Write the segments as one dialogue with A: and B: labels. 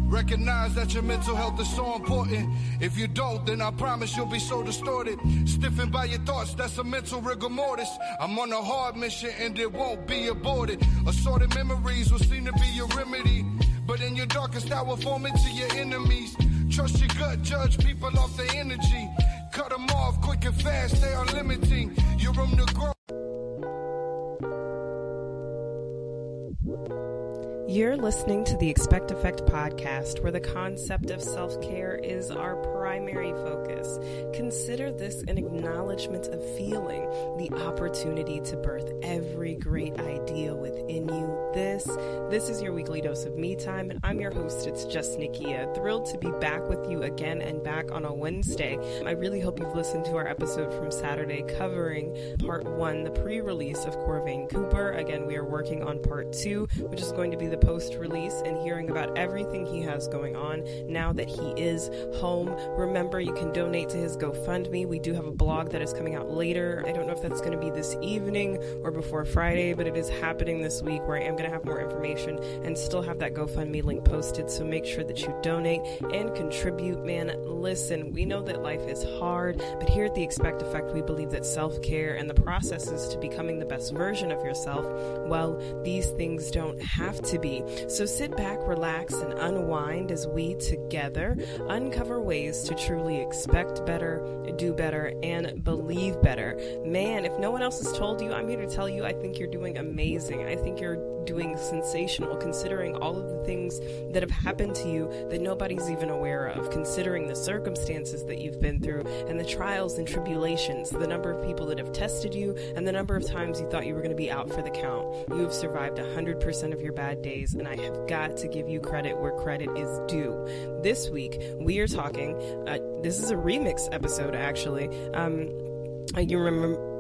A: Recognize that your mental health is so important. If you don't, then I promise you'll be so distorted. Stiffened by your thoughts, that's a mental rigor mortis. I'm on a hard mission and it won't be aborted. Assorted memories will seem to be your remedy, but in your darkest hour, form into your enemies. Trust your gut, judge people off their energy. Cut them off quick and fast, they are limiting your room to grow.
B: You're listening to the Expect Effect podcast, where the concept of self-care is our primary focus. Consider this an acknowledgement of feeling, the opportunity to birth every great idea within you. This is your weekly dose of me time, and I'm your host. It's just Nikia. Thrilled to be back with you again and back on a Wednesday. I really hope you've listened to our episode from Saturday covering part 1, the pre-release of Corvain Cooper. Again, we are working on part 2, which is going to be the post-release and hearing about everything he has going on now that he is home. Remember, you can donate to his GoFundMe. We do have a blog that is coming out later. I don't know if that's going to be this evening or before Friday, but it is happening this week, where I am going to have more information and still have that GoFundMe link posted. So make sure that you donate and contribute. Man, listen, we know that life is hard, but here at the Expect Effect, we believe that self-care and the processes to becoming the best version of yourself, well, these things don't have to be. So sit back, relax, and unwind as we together uncover ways to truly expect better, do better, and believe better. Man, if no one else has told you, I'm here to tell you, I think you're doing amazing. I think you're doing sensational, considering all of the things that have happened to you that nobody's even aware of, considering the circumstances that you've been through and the trials and tribulations, the number of people that have tested you, and the number of times you thought you were going to be out for the count. You have survived 100% of your bad days, and I have got to give you credit where credit is due. This week, we are talking, this is a remix episode, actually.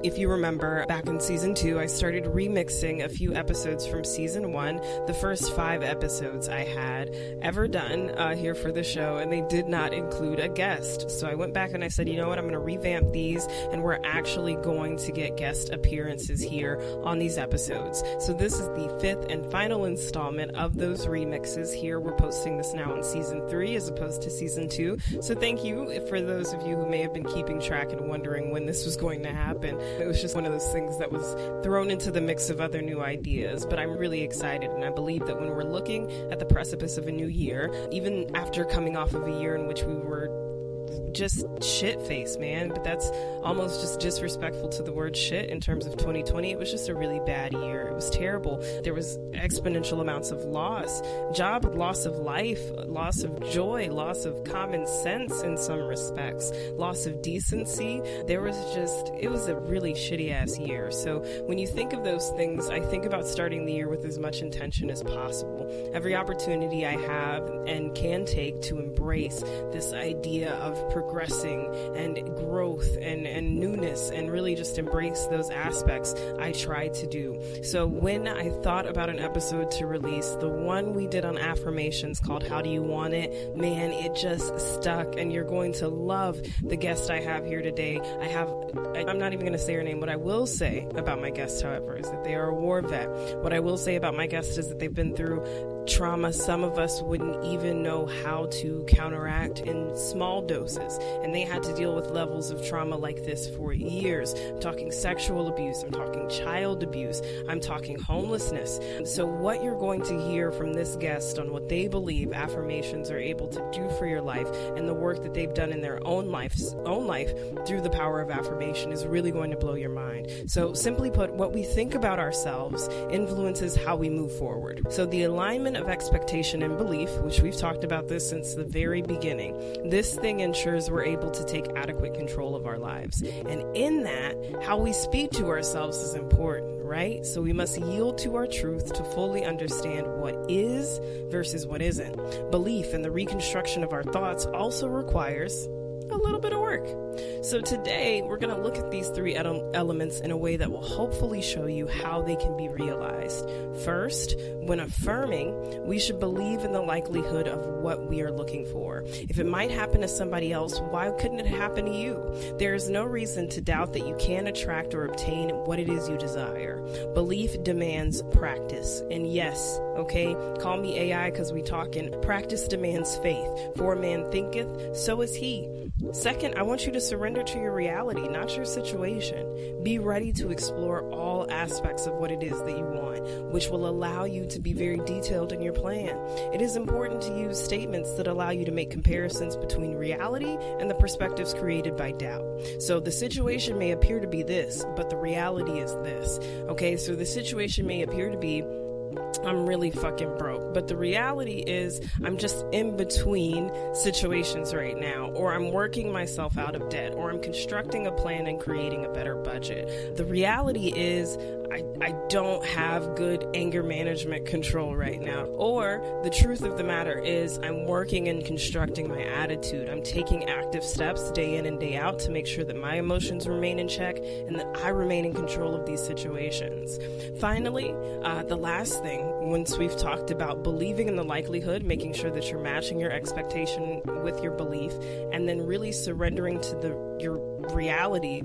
B: If you remember, back in season 2, I started remixing a few episodes from season 1, the first 5 episodes I had ever done here for the show, and they did not include a guest. So I went back and I said, you know what, I'm going to revamp these, and we're actually going to get guest appearances here on these episodes. So this is the 5th and final installment of those remixes here. We're posting this now in season 3 as opposed to season 2. So thank you for those of you who may have been keeping track and wondering when this was going to happen. It was just one of those things that was thrown into the mix of other new ideas, but I'm really excited, and I believe that when we're looking at the precipice of a new year, even after coming off of a year in which we were just shit-faced, man, but that's almost just disrespectful to the word shit in terms of 2020. It was just a really bad year. It was terrible. There was exponential amounts of loss, job loss of life, loss of joy, loss of common sense in some respects, loss of decency. It was a really shitty-ass year. So when you think of those things, I think about starting the year with as much intention as possible. Every opportunity I have and can take to embrace this idea of progressing and growth and newness, and really just embrace those aspects, I try to do. So when I thought about an episode to release, the one we did on affirmations called How Do You Want It, man, it just stuck, and you're going to love the guest I have here today. I'm not even going to say her name. What I will say about my guest, however, is that they are a war vet. What I will say about my guest is that they've been through trauma some of us wouldn't even know how to counteract in small doses, and they had to deal with levels of trauma like this for years. I'm talking sexual abuse, I'm talking child abuse, I'm talking homelessness. So what you're going to hear from this guest on what they believe affirmations are able to do for your life, and the work that they've done in their own life through the power of affirmation, is really going to blow your mind. So simply put, what we think about ourselves influences how we move forward. So the alignment of expectation and belief, which we've talked about this since the very beginning, this thing ensures we're able to take adequate control of our lives. And in that, how we speak to ourselves is important, right? So we must yield to our truth to fully understand what is versus what isn't. Belief and the reconstruction of our thoughts also requires a little bit of work. work. So today we're going to look at these three elements in a way that will hopefully show you how they can be realized. First, when affirming, we should believe in the likelihood of what we are looking for. If it might happen to somebody else, why couldn't it happen to you? There is no reason to doubt that you can attract or obtain what it is you desire. Belief demands practice. And yes, okay, call me AI because we talking. Practice demands faith. For a man thinketh, so is he. Second, I want you to surrender to your reality, not your situation. Be ready to explore all aspects of what it is that you want, which will allow you to be very detailed in your plan. It is important to use statements that allow you to make comparisons between reality and the perspectives created by doubt. So the situation may appear to be this, but the reality is this. Okay, so the situation may appear to be I'm really fucking broke. But the reality is I'm just in between situations right now, or I'm working myself out of debt, or I'm constructing a plan and creating a better budget. The reality is I don't have good anger management control right now. Or the truth of the matter is I'm working and constructing my attitude. I'm taking active steps day in and day out to make sure that my emotions remain in check and that I remain in control of these situations. Finally, the last thing, once we've talked about believing in the likelihood, making sure that you're matching your expectation with your belief, and then really surrendering to your reality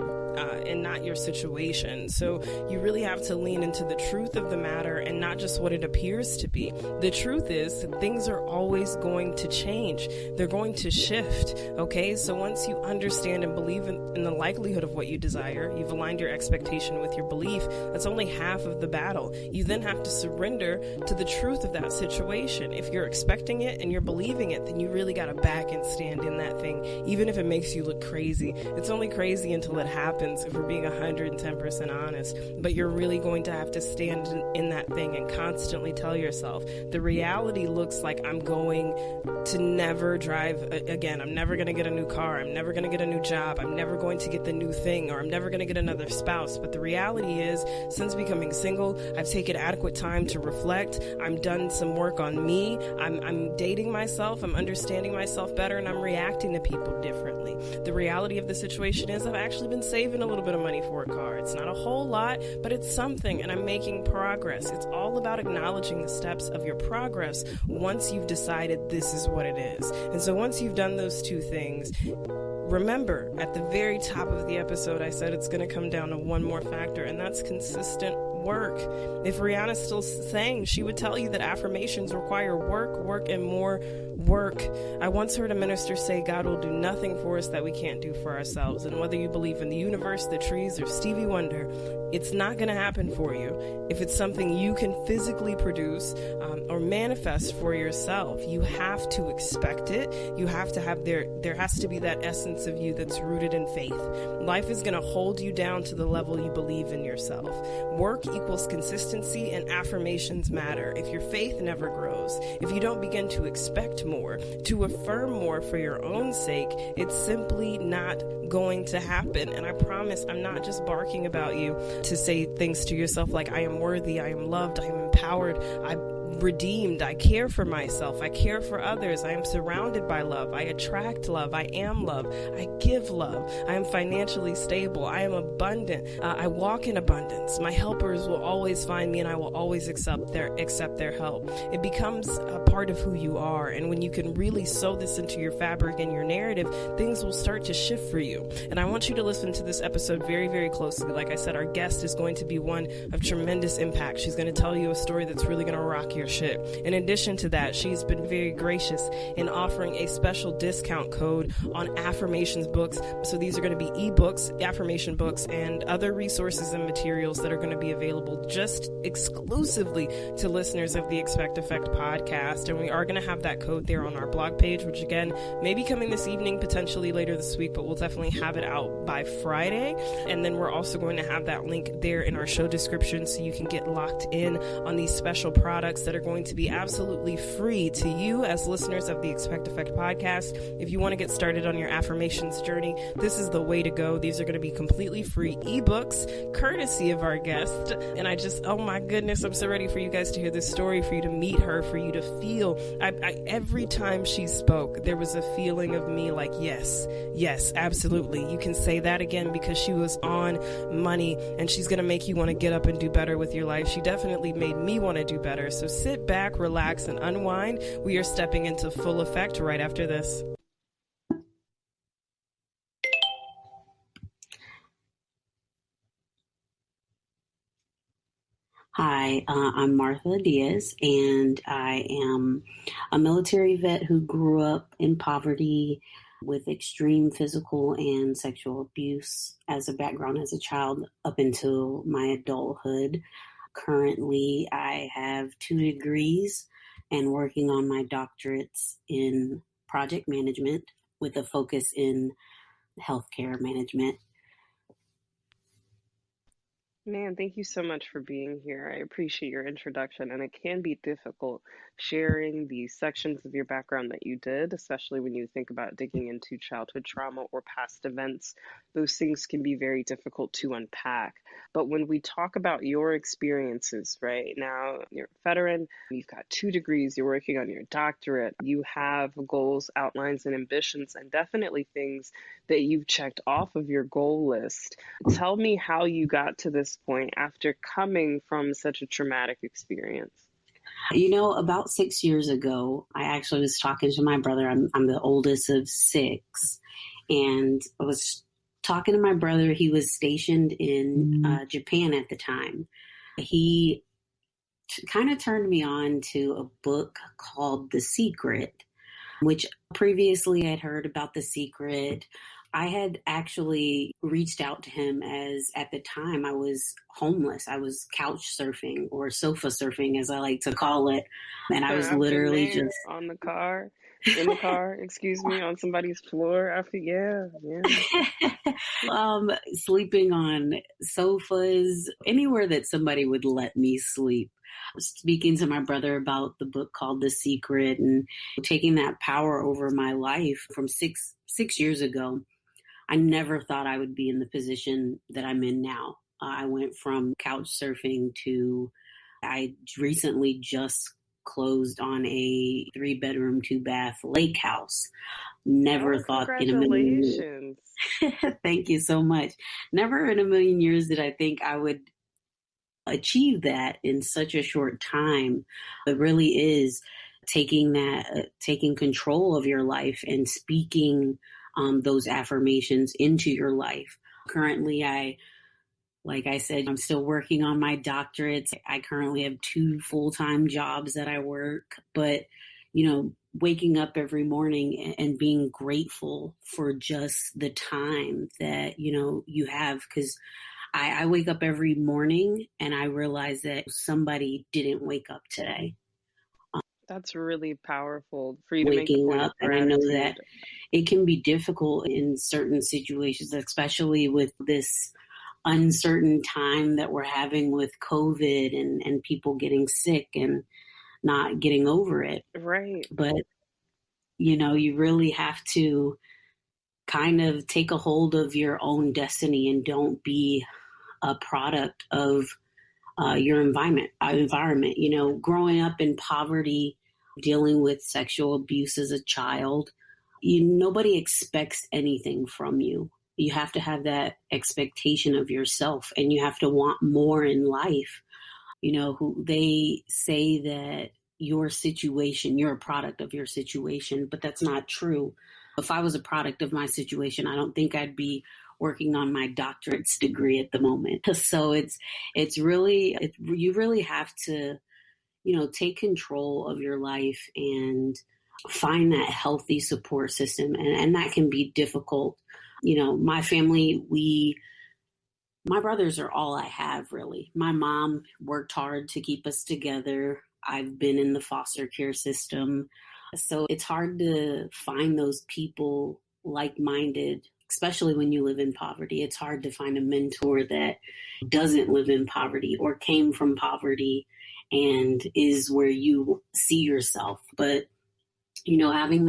B: and not your situation. So you really have to lean into the truth of the matter and not just what it appears to be. The truth is that things are always going to change. They're going to shift. Okay, so once you understand and believe in the likelihood of what you desire, you've aligned your expectation with your belief. That's only half of the battle. You then have to surrender to the truth of that situation. If you're expecting it and you're believing it, then you really got to back and stand in that thing, even if it makes you look crazy. It's only crazy until it happens, if we're being 110% honest. But you're really going to have to stand in that thing and constantly tell yourself, the reality looks like I'm going to never drive again. I'm never going to get a new car. I'm never going to get a new job. I'm never going to get the new thing, or I'm never going to get another spouse. But the reality is, since becoming single, I've taken adequate time to reflect. I'm done some work on me. I'm dating myself. I'm understanding myself better, and I'm reacting to people differently. The reality of the situation is I've actually been saving a little bit of money for a car. It's not a whole lot, but it's something, and I'm making progress. It's all about acknowledging the steps of your progress once you've decided this is what it is. And so once you've done those two things, remember, at the very top of the episode, I said it's going to come down to one more factor, and that's consistent work. If Rihanna's still saying, she would tell you that affirmations require work, and more work. I once heard a minister say God will do nothing for us that we can't do for ourselves. And whether you believe in the universe, the trees, or Stevie Wonder, it's not going to happen for you. If it's something you can physically produce or manifest for yourself, you have to expect it. You have to have there has to be that essence of you that's rooted in faith. Life is going to hold you down to the level you believe in yourself. Work equals consistency, and affirmations matter. If your faith never grows, if you don't begin to expect more, to affirm more for your own sake, it's simply not going to happen. And I promise I'm not just barking about you to say things to yourself like, I am worthy, I am loved, I am empowered, I'm redeemed, I care for myself, I care for others, I am surrounded by love, I attract love, I am love, I give love, I am financially stable, I am abundant, I walk in abundance, my helpers will always find me, and I will always accept their help. It becomes a part of who you are, and when you can really sew this into your fabric and your narrative, things will start to shift for you. And I want you to listen to this episode very, very closely. Like I said, our guest is going to be one of tremendous impact. She's going to tell you a story that's really going to rock your shit. In addition to that, she's been very gracious in offering a special discount code on affirmations books. So these are going to be ebooks, affirmation books, and other resources and materials that are going to be available just exclusively to listeners of the Expect Effect podcast. And we are going to have that code there on our blog page, which again, may be coming this evening, potentially later this week, but we'll definitely have it out by Friday. And then we're also going to have that link there in our show description so you can get locked in on these special products that that are going to be absolutely free to you as listeners of the Expect Effect podcast. If you want to get started on your affirmations journey, this is the way to go. These are going to be completely free ebooks, courtesy of our guest. And oh my goodness, I'm so ready for you guys to hear this story, for you to meet her, for you to feel. Every time she spoke, there was a feeling of me like, yes, absolutely. You can say that again, because she was on money, and she's going to make you want to get up and do better with your life. She definitely made me want to do better. So sit back, relax, and unwind. We are stepping into full effect right after this.
C: Hi, I'm Martha Diaz, and I am a military vet who grew up in poverty with extreme physical and sexual abuse as a background as a child up until my adulthood. Currently, I have 2 degrees and working on my doctorates in project management with a focus in healthcare management.
B: Man, thank you so much for being here. I appreciate your introduction, and it can be difficult sharing the sections of your background that you did, especially when you think about digging into childhood trauma or past events. Those things can be very difficult to unpack. But when we talk about your experiences, right now, you're a veteran, you've got 2 degrees, you're working on your doctorate, you have goals, outlines, and ambitions, and definitely things that you've checked off of your goal list. Tell me how you got to this point after coming from such a traumatic experience.
C: About 6 years ago, I actually was talking to my brother. I'm the oldest of 6. And I was talking to my brother. He was stationed in Japan at the time. He kind of turned me on to a book called The Secret, which previously I'd heard about The Secret. I had actually reached out to him as at the time I was homeless. I was couch surfing, or sofa surfing as I like to call it. And I was literally just
B: in the car, on somebody's floor.
C: Sleeping on sofas, anywhere that somebody would let me sleep. Speaking to my brother about the book called The Secret and taking that power over my life from six years ago. I never thought I would be in the position that I'm in now. I went from couch surfing to, I recently just closed on a 3-bedroom, 2-bath lake house. Never thought in a million years. Thank you so much. Never in a million years did I think I would achieve that in such a short time. It really is taking control of your life and speaking those affirmations into your life. Currently, like I said, I'm still working on my doctorates. I currently have 2 full-time jobs that I work, but, waking up every morning and being grateful for just the time that, you have, because I wake up every morning and I realize that somebody didn't wake up today.
B: That's really powerful for you to
C: waking
B: make
C: up. And I know that it can be difficult in certain situations, especially with this uncertain time that we're having with COVID and people getting sick and not getting over it.
B: Right.
C: But, you really have to kind of take a hold of your own destiny and don't be a product of your environment. Growing up in poverty, dealing with sexual abuse as a child, nobody expects anything from you. You have to have that expectation of yourself, and you have to want more in life. They say that your situation, you're a product of your situation, but that's not true. If I was a product of my situation, I don't think I'd be working on my doctorate's degree at the moment. So you really have to, take control of your life and find that healthy support system. And that can be difficult. My family, my brothers are all I have, really. My mom worked hard to keep us together. I've been in the foster care system. So it's hard to find those people like-minded, especially when you live in poverty. It's hard to find a mentor that doesn't live in poverty or came from poverty and is where you see yourself. But, having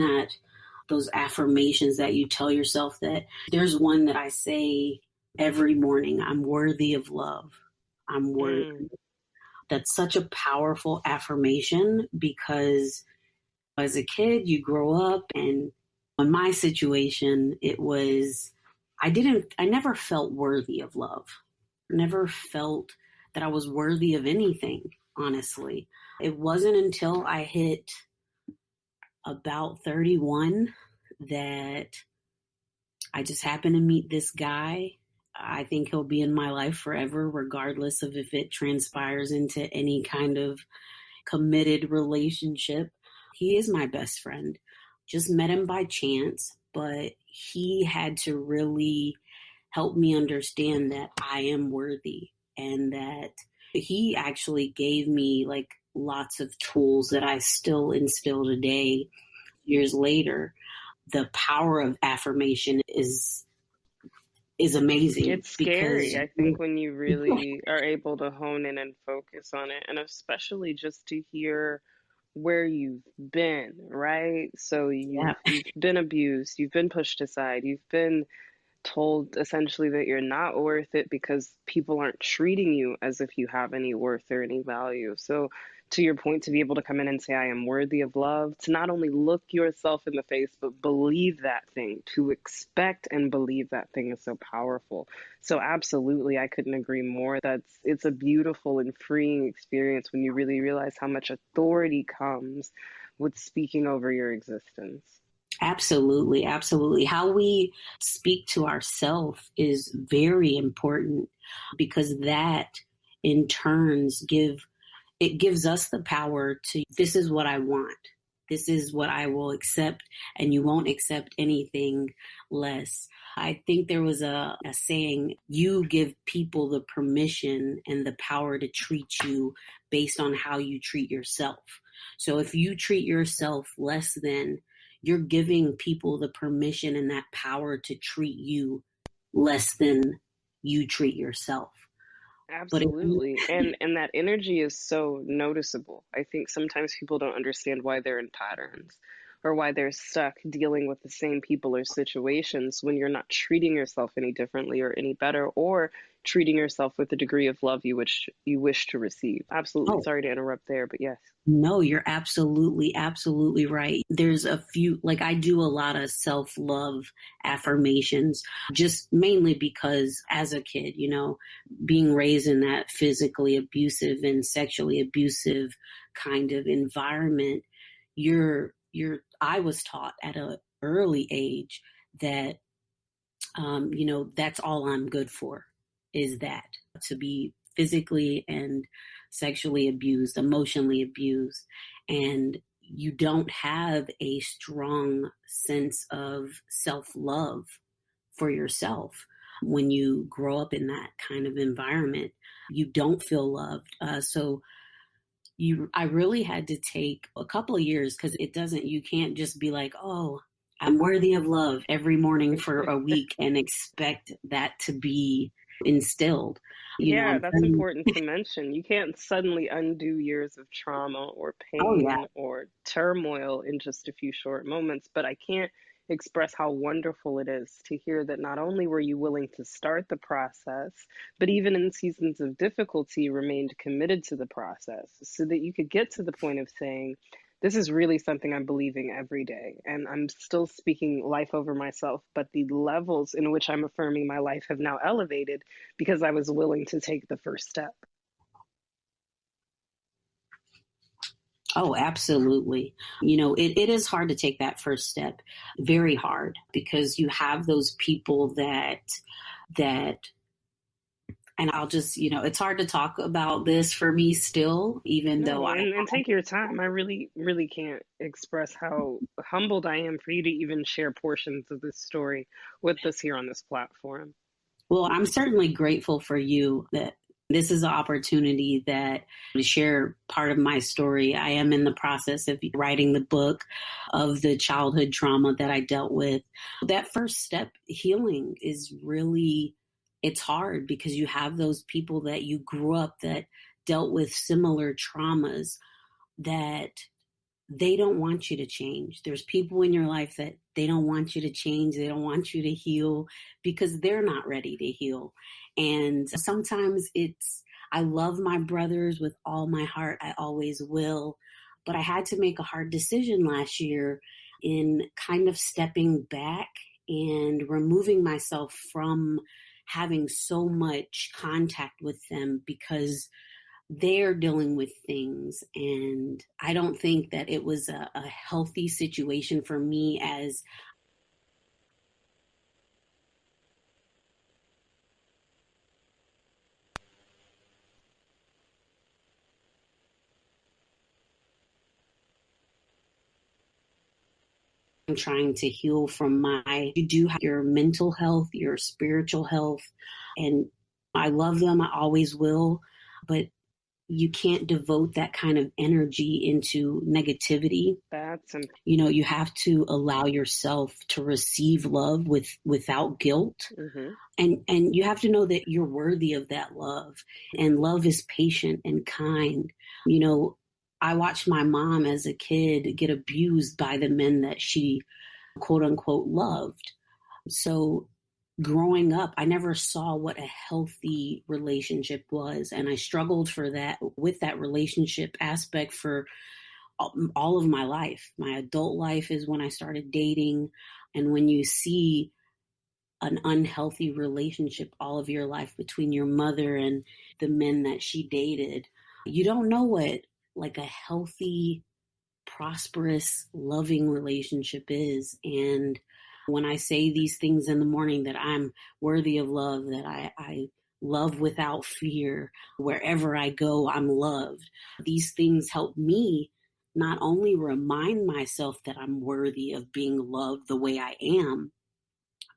C: those affirmations that you tell yourself, that there's one that I say every morning: I'm worthy of love. I'm worthy. That's such a powerful affirmation, because as a kid, you grow up, and in my situation, it was, I never felt worthy of love. I never felt that I was worthy of anything, honestly. It wasn't until I hit about 31 that I just happened to meet this guy. I think he'll be in my life forever, regardless of if it transpires into any kind of committed relationship. He is my best friend. Just met him by chance, but he had to really help me understand that I am worthy, and that he actually gave me like lots of tools that I still instill today, years later. The power of affirmation is amazing.
B: It's scary, I think, when you really are able to hone in and focus on it, and especially just to hear where you've been, right? So you've been abused, you've been pushed aside, you've been told essentially that you're not worth it because people aren't treating you as if you have any worth or any value. So to your point, to be able to come in and say, I am worthy of love, to not only look yourself in the face, but believe that thing, to expect and believe that thing is so powerful. So absolutely, I couldn't agree more. It's a beautiful and freeing experience when you really realize how much authority comes with speaking over your existence.
C: Absolutely, absolutely. How we speak to ourselves is very important, because that in turns gives us the power to, this is what I want. This is what I will accept, and you won't accept anything less. I think there was a saying, you give people the permission and the power to treat you based on how you treat yourself. So if you treat yourself less than, you're giving people the permission and that power to treat you less than you treat yourself.
B: Absolutely. And that energy is so noticeable. I think sometimes people don't understand why they're in patterns, or why they're stuck dealing with the same people or situations when you're not treating yourself any differently or any better, or treating yourself with the degree of love you wish to receive. Absolutely.
C: Oh.
B: Sorry to interrupt there, but yes.
C: No, you're absolutely, absolutely right. There's a few, like I do a lot of self-love affirmations, just mainly because as a kid, being raised in that physically abusive and sexually abusive kind of environment, I was taught at an early age that, that's all I'm good for, is that, to be physically and sexually abused, emotionally abused, and you don't have a strong sense of self-love for yourself. When you grow up in that kind of environment, you don't feel loved. I really had to take a couple of years, because you can't just be like, oh, I'm worthy of love every morning for a week and expect that to be instilled.
B: That's important to mention. You can't suddenly undo years of trauma or pain or turmoil in just a few short moments, but I can't express how wonderful it is to hear that not only were you willing to start the process, but even in seasons of difficulty remained committed to the process, so that you could get to the point of saying, this is really something I'm believing every day, and I'm still speaking life over myself, but the levels in which I'm affirming my life have now elevated because I was willing to take the first step.
C: Oh, absolutely. It is hard to take that first step, very hard, because you have those people that, and I'll just, it's hard to talk about this for me still, even though
B: and take your time. I really, really can't express how humbled I am for you to even share portions of this story with us here on this platform.
C: Well, I'm certainly grateful for you that this is an opportunity to share part of my story. I am in the process of writing the book of the childhood trauma that I dealt with. That first step, healing, is really, it's hard, because you have those people that you grew up that dealt with similar traumas, that they don't want you to change. There's people in your life that they don't want you to change. They don't want you to heal because they're not ready to heal. And sometimes I love my brothers with all my heart. I always will. But I had to make a hard decision last year in kind of stepping back and removing myself from having so much contact with them because they're dealing with things. And I don't think that it was a healthy situation for me as I'm trying to heal from you do have your mental health, your spiritual health, and I love them. I always will, but you can't devote that kind of energy into negativity. You have to allow yourself to receive love without guilt. And you have to know that you're worthy of that love. And love is patient and kind. I watched my mom as a kid get abused by the men that she, quote unquote, loved. So growing up, I never saw what a healthy relationship was. And I struggled with that relationship aspect for all of my life. My adult life is when I started dating. And when you see an unhealthy relationship all of your life between your mother and the men that she dated, you don't know what like a healthy, prosperous, loving relationship is. And when I say these things in the morning, that I'm worthy of love, that I love without fear, wherever I go, I'm loved. These things help me not only remind myself that I'm worthy of being loved the way I am,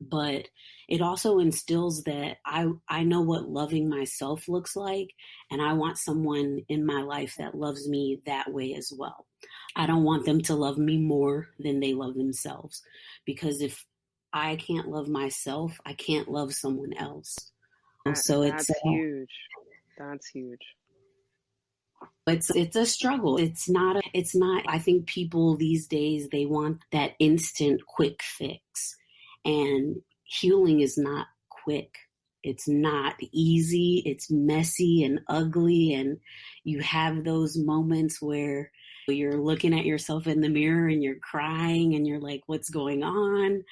C: but it also instills that I know what loving myself looks like, and I want someone in my life that loves me that way as well. I don't want them to love me more than they love themselves, because if I can't love myself, I can't love someone else. So
B: that's huge. That's huge.
C: It's a struggle. It's not, I think people these days, they want that instant quick fix. And healing is not quick. It's not easy. It's messy and ugly. And you have those moments where you're looking at yourself in the mirror and you're crying and you're like, what's going on?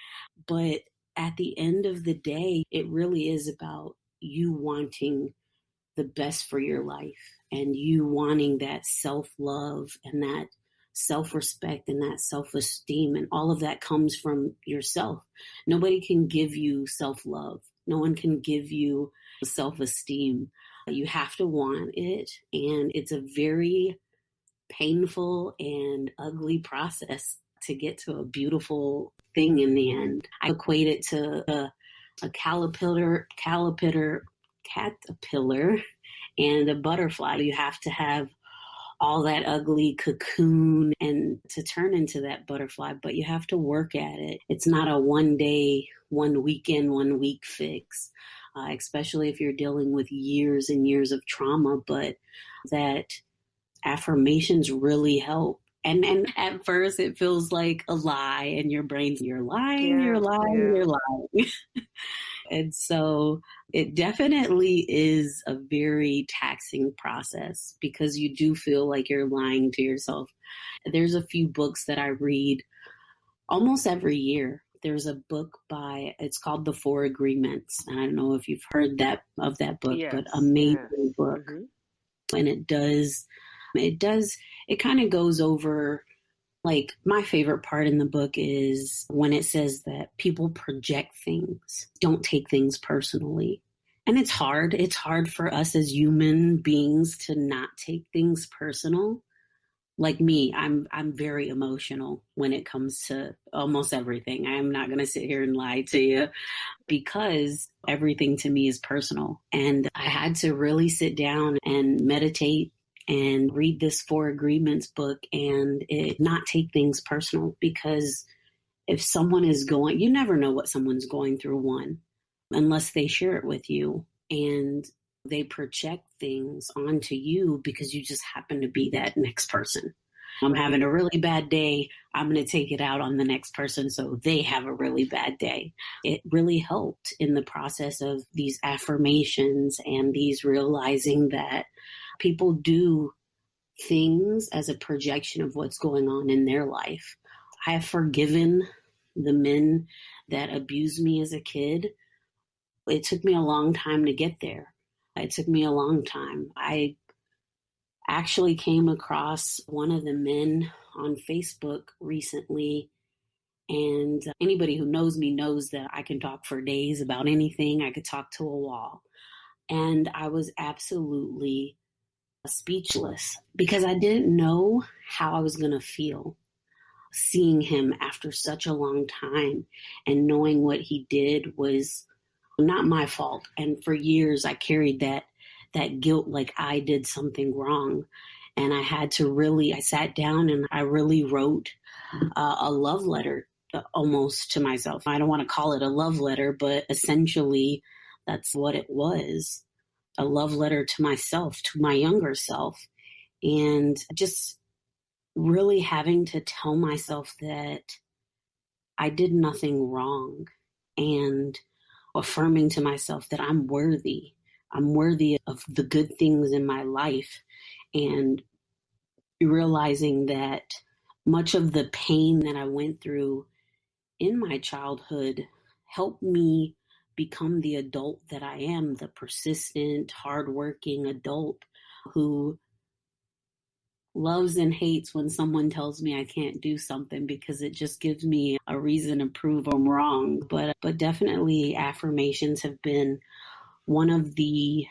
C: But at the end of the day, it really is about you wanting the best for your life and you wanting that self-love and that self-respect and that self-esteem, and all of that comes from yourself. Nobody can give you self-love. No one can give you self-esteem. You have to want it, and it's a very painful and ugly process to get to a beautiful thing in the end. I equate it to a caterpillar and a butterfly. You have to have all that ugly cocoon and to turn into that butterfly, but you have to work at it. It's not a one day, 1 weekend, 1 week fix, especially if you're dealing with years and years of trauma, but that affirmations really help. And at first it feels like a lie in your brain. You're lying, you're lying, you're lying. And so it definitely is a very taxing process because you do feel like you're lying to yourself. There's a few books that I read almost every year. There's a book it's called The 4 Agreements. I don't know if you've heard of that book, but amazing book. Mm-hmm. And it kind of goes over, like, my favorite part in the book is when it says that people project things, don't take things personally. And it's hard. It's hard for us as human beings to not take things personal. Like me, I'm very emotional when it comes to almost everything. I'm not going to sit here and lie to you because everything to me is personal. And I had to really sit down and meditate and read this 4 Agreements book and not take things personal, because if someone is you never know what someone's going through, unless they share it with you. And they project things onto you because you just happen to be that next person. I'm having a really bad day. I'm going to take it out on the next person so they have a really bad day. It really helped in the process of these affirmations and these realizing that people do things as a projection of what's going on in their life. I have forgiven the men that abused me as a kid. It took me a long time to get there. It took me a long time. I actually came across one of the men on Facebook recently, and anybody who knows me knows that I can talk for days about anything. I could talk to a wall. And I was absolutely speechless because I didn't know how I was going to feel seeing him after such a long time, and knowing what he did was not my fault. And for years I carried that guilt, like I did something wrong. And I sat down and I really wrote a love letter almost to myself. I don't want to call it a love letter, but essentially that's what it was. A love letter to myself, to my younger self. And just really having to tell myself that I did nothing wrong, and affirming to myself that I'm worthy. I'm worthy of the good things in my life, and realizing that much of the pain that I went through in my childhood helped me become the adult that I am, the persistent, hardworking adult who loves and hates when someone tells me I can't do something, because it just gives me a reason to prove I'm wrong. But definitely affirmations have been one of the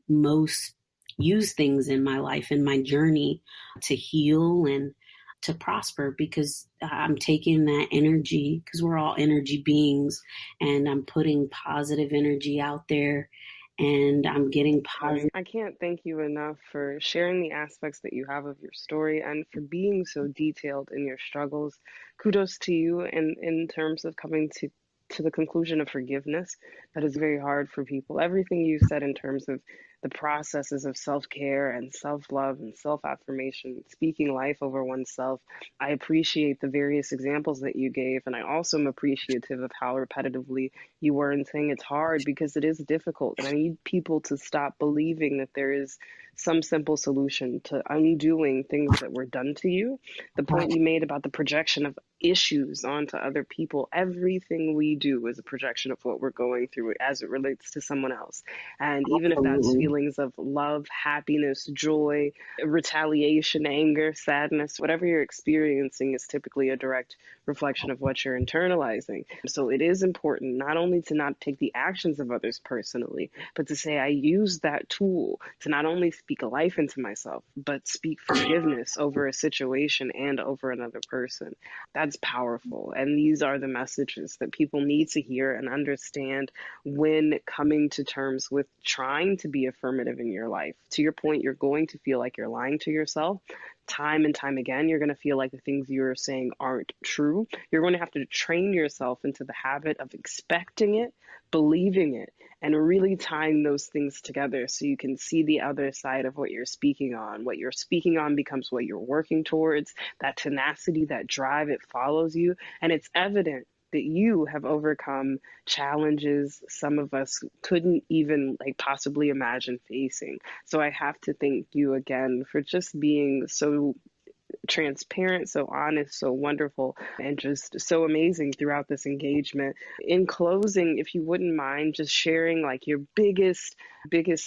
C: most used things in my life, in my journey to heal and to prosper, because I'm taking that energy, because we're all energy beings, and I'm putting positive energy out there, and I'm getting positive.
B: I can't thank you enough for sharing the aspects that you have of your story and for being so detailed in your struggles. Kudos to you in terms of coming to the conclusion of forgiveness. That is very hard for people. Everything you said in terms of the processes of self-care and self-love and self-affirmation, speaking life over oneself. I appreciate the various examples that you gave, and I also am appreciative of how repetitively you were in saying it's hard, because it is difficult. And I need people to stop believing that there is some simple solution to undoing things that were done to you. The point you made about the projection of issues onto other people, everything we do is a projection of what we're going through as it relates to someone else. And even if that's feelings of love, happiness, joy, retaliation, anger, sadness, whatever you're experiencing is typically a direct reflection of what you're internalizing. So it is important not only to not take the actions of others personally, but to say I use that tool to not only speak life into myself, but speak forgiveness over a situation and over another person. That's powerful. And these are the messages that people need to hear and understand when coming to terms with trying to be affirmative in your life. To your point, you're going to feel like you're lying to yourself. Time and time again, you're going to feel like the things you're saying aren't true. You're going to have to train yourself into the habit of expecting it, believing it, and really tying those things together so you can see the other side of what you're speaking on. What you're speaking on becomes what you're working towards. That tenacity, that drive, it follows you. And it's evident that you have overcome challenges some of us couldn't even possibly imagine facing. So I have to thank you again for just being so transparent, so honest, so wonderful, and just so amazing throughout this engagement. In closing, if you wouldn't mind just sharing your biggest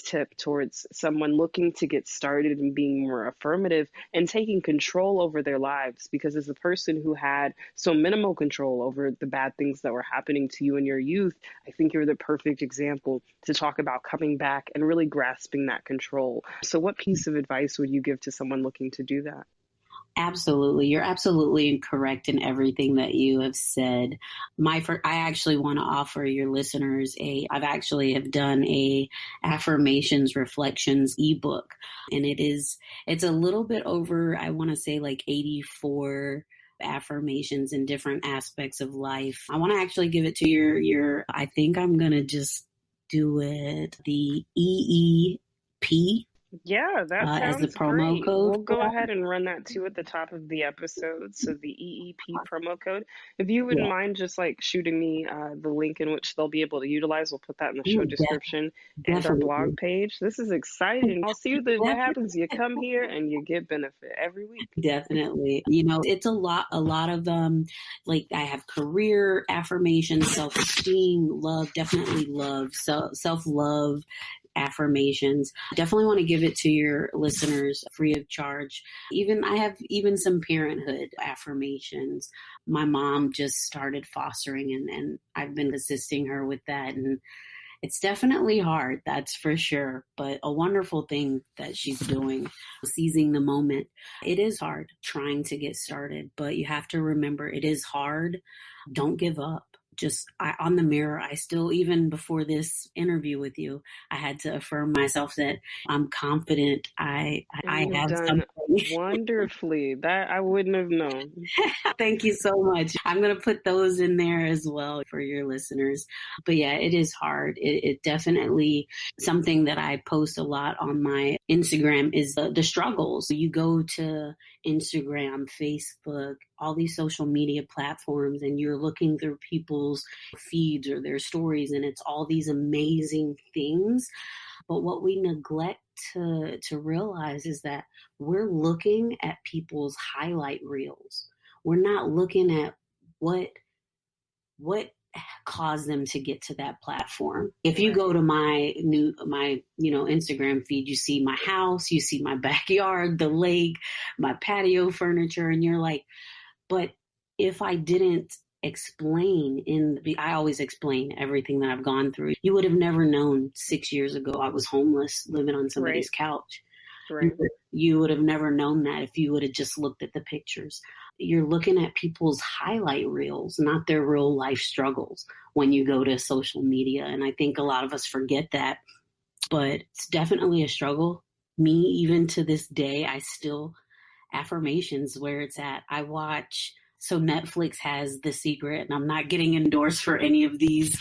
B: tip towards someone looking to get started and being more affirmative and taking control over their lives, because as a person who had so minimal control over the bad things that were happening to you in your youth, I think you're the perfect example to talk about coming back and really grasping that control. So what piece of advice would you give to someone looking to do that?
C: Absolutely. You're absolutely correct in everything that you have said. I actually want to offer your listeners I've actually have done a affirmations reflections ebook, and it's a little bit over, I want to say 84 affirmations in different aspects of life. I want to actually give it to I think I'm going to just do it the EEP
B: Yeah, that
C: as the
B: sounds
C: promo
B: great.
C: code
B: We'll
C: for
B: go
C: that.
B: ahead and run that too at the top of the episode. So the EEP promo code. If you wouldn't
C: Yeah,
B: mind just like shooting me the link in which they'll be able to utilize, we'll put that in the show
C: yeah,
B: description and our blog
C: definitely.
B: page. This is exciting. I'll see you. What happens? You come here and you get benefit every week.
C: Definitely. It's a lot of like I have career affirmations, self-esteem, love, definitely love, self-love affirmations. Definitely want to give it to your listeners free of charge. I have even some parenthood affirmations. My mom just started fostering and I've been assisting her with that, and it's definitely hard, that's for sure, but a wonderful thing that she's doing, seizing the moment. It is hard trying to get started, but you have to remember it is hard. Don't give up. On the mirror, I still, even before this interview with you, I had to affirm myself that I'm confident.
B: And
C: I
B: you've
C: have
B: done
C: something.
B: wonderfully. That I wouldn't have known.
C: Thank you so much. I'm going to put those in there as well for your listeners. But yeah, it is hard. It definitely something that I post a lot on my Instagram is the struggles. You go to Instagram, Facebook, all these social media platforms, and you're looking through people's feeds or their stories, and it's all these amazing things. But what we neglect to realize is that we're looking at people's highlight reels. We're not looking at what caused them to get to that platform. If you go to my Instagram feed, you see my house, you see my backyard, the lake, my patio furniture, and you're like, but if I didn't I always explain everything that I've gone through. You would have never known 6 years ago I was homeless, living on somebody's couch.
B: Right.
C: You would have never known that if you would have just looked at the pictures. You're looking at people's highlight reels, not their real life struggles when you go to social media. And I think a lot of us forget that, but it's definitely a struggle. Me, even to this day, I still affirmations where it's at. So Netflix has The Secret, and I'm not getting endorsed for any of these,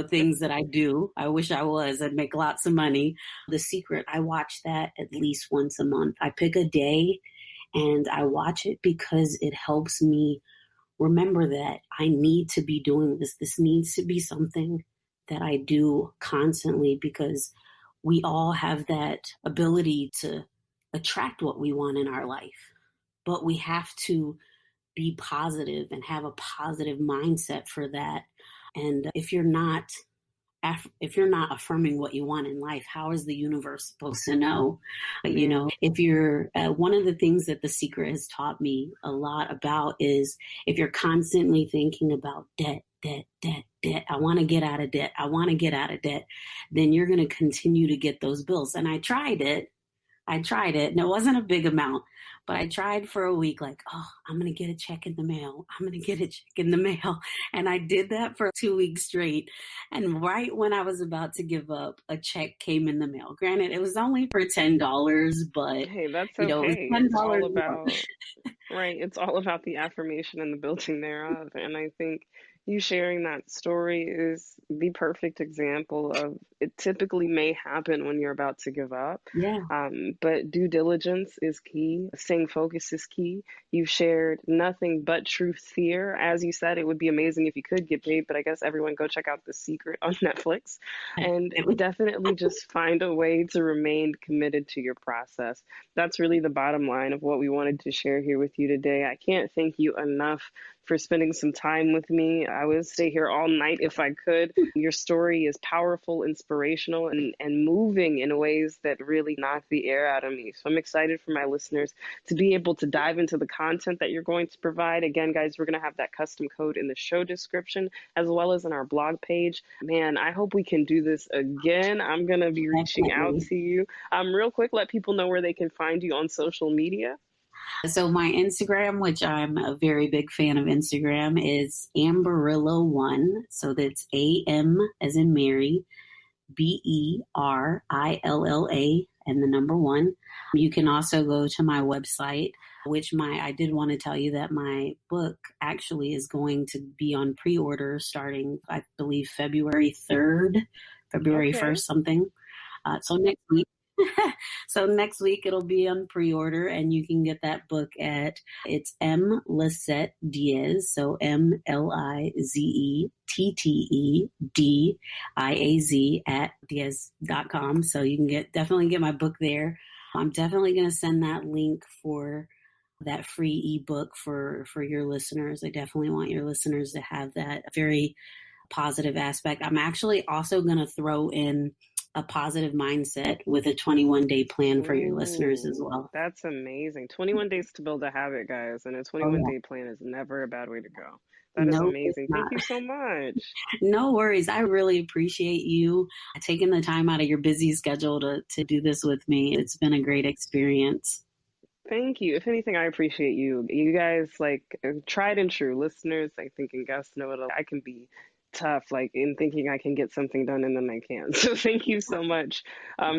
C: things that I do. I wish I was. I'd make lots of money. The Secret, I watch that at least once a month. I pick a day and I watch it because it helps me remember that I need to be doing this. This needs to be something that I do constantly because we all have that ability to attract what we want in our life. But we have to be positive and have a positive mindset for that. And if you're not affirming what you want in life, how is the universe supposed to know? If you're one of the things that The Secret has taught me a lot about is if you're constantly thinking about debt, I want to get out of debt, then you're going to continue to get those bills. And I tried it, and it wasn't a big amount, but I tried for a week, like, I'm going to get a check in the mail. And I did that for 2 weeks straight. And right when I was about to give up, a check came in the mail. Granted, it was only for $10, but
B: Hey, that's
C: it was
B: okay.
C: $10
B: It's all
C: more.
B: about, right. It's all about the affirmation and the building thereof. And I think you sharing that story is the perfect example of it typically may happen when you're about to give up.
C: Yeah.
B: But due diligence is key. Staying focused is key. You've shared nothing but truth here. As you said, it would be amazing if you could get paid, but I guess everyone go check out The Secret on Netflix and definitely just find a way to remain committed to your process. That's really the bottom line of what we wanted to share here with you today. I can't thank you enough for spending some time with me. I would stay here all night if I could. Your story is powerful, inspirational, and moving in ways that really knock the air out of me. So I'm excited for my listeners to be able to dive into the content that you're going to provide. Again, guys, we're going to have that custom code in the show description as well as in our blog page. Man, I hope we can do this again. I'm going to be reaching out to you. Real quick, let people know where they can find you on social media.
C: So my Instagram, which I'm a very big fan of Instagram, is Amberilla1. So that's AM as in Mary, BERILLA and the number 1. You can also go to my website, which I did want to tell you that my book actually is going to be on pre-order starting, I believe, February February
B: Okay.
C: 1st, something. So next week. So next week it'll be on pre-order, and you can get that book at, it's M Lizette Diaz, so MLIZETTEDIAZ at Diaz.com. So you can definitely get my book there. I'm definitely going to send that link for that free ebook for your listeners. I definitely want your listeners to have that very positive aspect. I'm actually also going to throw in a positive mindset with a 21-day plan for your listeners as well.
B: That's amazing. 21 days to build a habit, guys, and a
C: Oh,
B: 21-day plan is never a bad way to go. That is
C: no, it's
B: amazing. Thank
C: not.
B: you so much.
C: No worries. I really appreciate you taking the time out of your busy schedule to do this with me. It's been a great experience.
B: Thank you. If anything, I appreciate you. You guys, like, tried and true listeners, I think, and guests know it. I can be tough, like, in thinking I can get something done and then I can't. So thank you so much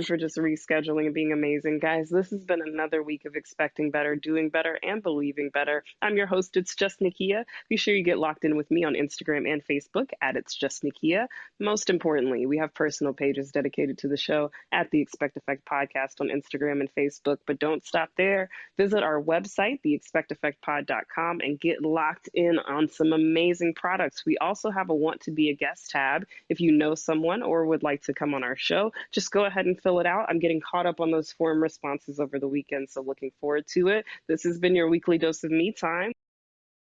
B: for just rescheduling and being amazing. Guys, this has been another week of expecting better, doing better, and believing better. I'm your host, It's Just Nakia. Be sure you get locked in with me on Instagram and Facebook at It's Just Nakia. Most importantly, we have personal pages dedicated to the show at the Expect Effect Podcast on Instagram and Facebook. But don't stop there. Visit our website, theexpecteffectpod.com, and get locked in on some amazing products. We also have a Want to Be a Guest tab. If you know someone or would like to come on our show, just go ahead and fill it out. I'm getting caught up on those form responses over the weekend, so looking forward to it. This has been your weekly dose of me time.